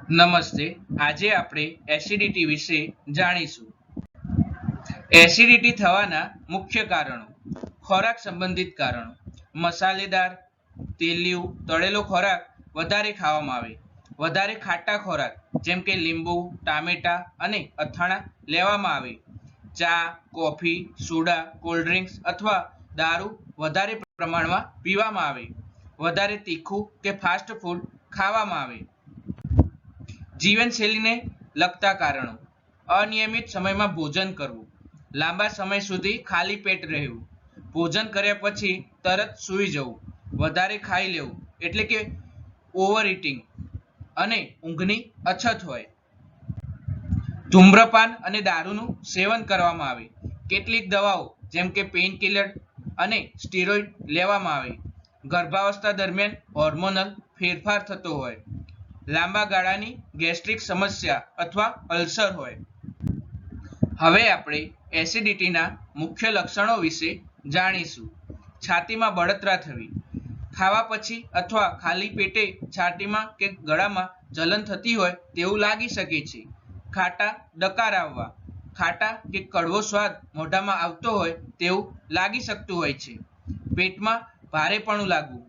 નમસ્તે. આજે આપણે એસિડિટી વિશે જાણીશું. એસિડિટી થવાના મુખ્ય કારણો. ખોરાક સંબંધિત કારણો. મસાલેદાર, તેલિયું, તળેલો ખોરાક વધારે ખાવામાં આવે. વધારે ખાટા ખોરાક જેમ કે લીંબુ, ટામેટા અને અથાણા લેવામાં આવે. ચા, કોફી, સોડા, કોલ્ડ ડ્રિંક્સ અથવા દારૂ વધારે પ્રમાણમાં પીવામાં આવે. વધારે તીખું કે ફાસ્ટ ફૂડ ખાવામાં આવે. જીવનશૈલીને લગતા કારણો. અનિયમિત સમયમાં ભોજન કરવું. લાંબા સમય સુધી ખાલી પેટ રહેવું. ભોજન કર્યા પછી તરત સૂઈ જવું. વધારે ખાઈ લેવું એટલે કે ઓવર ઇટિંગ અને ઊંઘની અછત હોય. ધૂમ્રપાન અને દારૂનું સેવન કરવામાં આવે. કેટલીક દવાઓ જેમ કે પેઇન કિલર અને સ્ટીરોઇડ લેવામાં આવે. ગર્ભાવસ્થા દરમિયાન હોર્મોનલ ફેરફાર થતો હોય. લાંબા ગાળાની ગેસ્ટ્રિક સમસ્યા અથવા અલ્સર હોય. હવે આપણે એસિડિટીના મુખ્ય લક્ષણો વિશે જાણીશું. છાતીમાં બળતરા થવી. ખાવા પછી અથવા ખાલી પેટે છાતીમાં કે ગળામાં જલન થતી હોય તેવું લાગી શકે છે. ખાટા ડકાર આવવા. ખાટા કે કડવો સ્વાદ મોઢામાં આવતો હોય તેવું લાગી શકતું હોય છે. પેટમાં ભારેપણું લાગવું.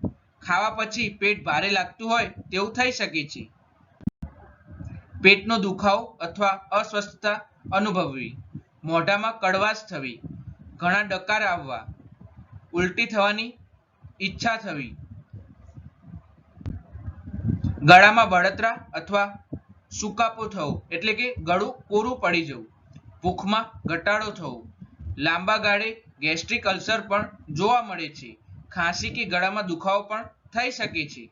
ખાવા પછી પેટ ભારે લાગતું હોય તેવું થઈ શકે છે. પેટનો દુખાવો અથવા અસ્વસ્થતા અનુભવવી. મોઢામાં કડવાશ થવી. ઘણા ડકાર આવવા. ઉલટી થવાની ઈચ્છા થવી. ગળામાં બળતરા અથવા સુકાપો થવો એટલે કે ગળું કોરું પડી જવું. ભૂખમાં ઘટાડો થવો. લાંબા ગાળે ગેસ્ટ્રિક અલ્સર પણ જોવા મળે છે. ખાંસી કે ગળામાં દુખાવો પણ થઈ શકે છે.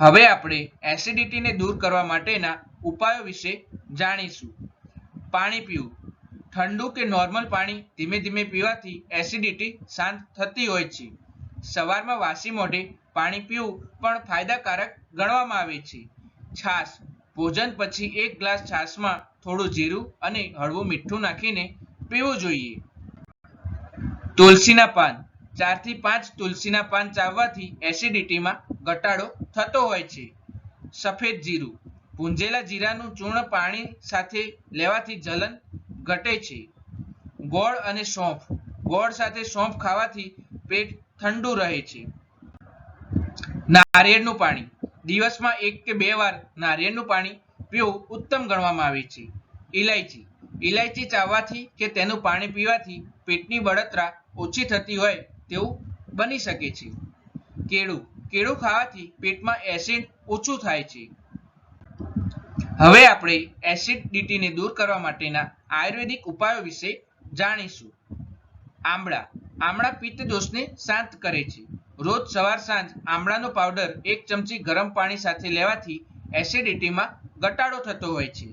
હવે આપણે એસિડિટીને દૂર કરવા માટેના ઉપાયો વિશે જાણીશું. પાણી પીવું. ઠંડુ કે નોર્મલ પાણી ધીમે ધીમે પીવાથી એસિડિટી શાંત થતી હોય છે. સવારમાં વાસી મોઢે પાણી પીવું પણ ફાયદાકારક ગણવામાં આવે છે. છાશ. ભોજન પછી 1 ગ્લાસ છાશમાં થોડું જીરું અને હળવું મીઠું નાખીને પીવું જોઈએ. તુલસીના પાન. 4 થી 5 તુલસીના પાન ચાવવાથી એસિડિટીમાં ઘટાડો થતો હોય છે. સફેદ જીરું. ભૂંજેલા જીરાનું ચૂર્ણ પાણી સાથે લેવાથી જલન ઘટે છે. ગોળ અને સોંફ. ગોળ સાથે સોંફ ખાવાથી પેટ ઠંડુ રહે છે. નારિયેળનું પાણી. દિવસમાં 1 કે 2 વાર નારિયેળનું પાણી પીવું ઉત્તમ ગણવામાં આવે છે. ઇલાયચી. ઇલાયચી ચાવવાથી કે તેનું પાણી પીવાથી પેટની બળતરા ઓછી થતી હોય તેવું બની શકે છે. કેળું. કેળું ખાવાથી પેટમાં એસિડ ઓછું થાય છે. હવે આપણે એસિડિટીને દૂર કરવા માટેના આયુર્વેદિક ઉપાયો વિશે જાણીશું. આમળા. આમળા પિત્ત દોષને શાંત કરે છે. રોજ સવાર સાંજ આમળાનો પાવડર 1 ચમચી ગરમ પાણી સાથે લેવાથી એસિડિટીમાં ઘટાડો થતો હોય છે.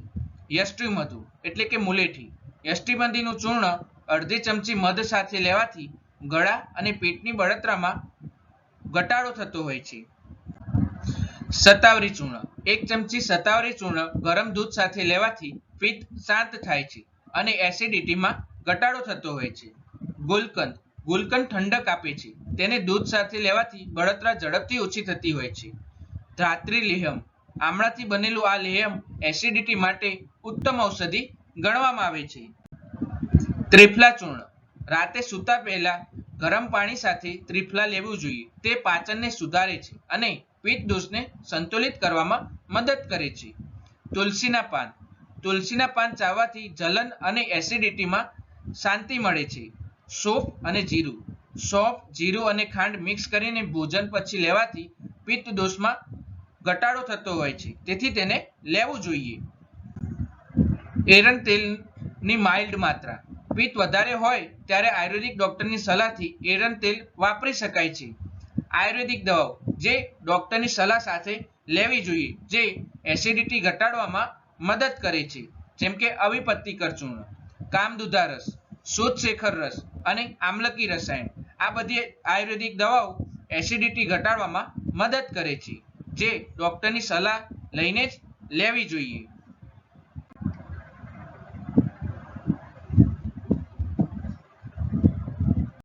યષ્ટિમધુ એટલે કે મુલેઠી. યષ્ટિમધીનું ચૂર્ણ અડધી ચમચી મધ સાથે લેવાથી ગળા અને પેટની બળતરામાં ઘટાડો થતો હોય છે. શતાવરી ચૂર્ણ. 1 ચમચી શતાવરી ચૂર્ણ ગરમ દૂધ સાથે લેવાથી પિત્ત શાંત થાય છે અને એસિડિટીમાં ઘટાડો થતો હોય છે. ગુલકંદ. ગુલકંદ ઠંડક આપે છે. તેને દૂધ સાથે લેવાથી બળતરા ઝડપથી ઓછી થતી હોય છે. ધાત્રી લેહમ. આમળાથી બનેલું આ લેહમ એસિડિટી માટે ઉત્તમ ઔષધિ ગણવામાં આવે છે. ત્રિફલા ચૂર્ણ. રાતે સૂતા પહેલા ગરમ પાણી સાથે ત્રિફલા લેવું જોઈએ. તે પાચનને સુધારે છે અને પિત્ત દોષને સંતુલિત કરવામાં મદદ કરે છે. તુલસીના પાન. તુલસીના પાન ચાવવાથી જલન અને એસિડિટીમાં શાંતિ મળે છે. સોંફ અને જીરું. સોંફ, જીરું અને ખાંડ મિક્સ કરીને ભોજન પછી લેવાથી પિત્ત દોષમાં ઘટાડો થતો હોય છે, તેથી તેને લેવું જોઈએ. એરંડ તેલની માઇલ્ડ માત્રા. પિત્ત વધારે હોય ત્યારે આયુર્વેદિક ડોક્ટરની સલાહથી એરંડ તેલ વાપરી શકાય છે. આયુર્વેદિક દવાઓ જે ડોક્ટરની સલાહ સાથે લેવી જોઈએ, જે એસિડિટી ઘટાડવામાં મદદ કરે છે, જેમ કે અવિપત્તિકર ચૂર્ણ, કામદુધા રસ, શોધશેખર રસ અને આમલકી રસાયણ. આ બધી આયુર્વેદિક દવાઓ એસિડિટી ઘટાડવામાં મદદ કરે છે, જે ડોક્ટરની સલાહ લઈને જ લેવી જોઈએ.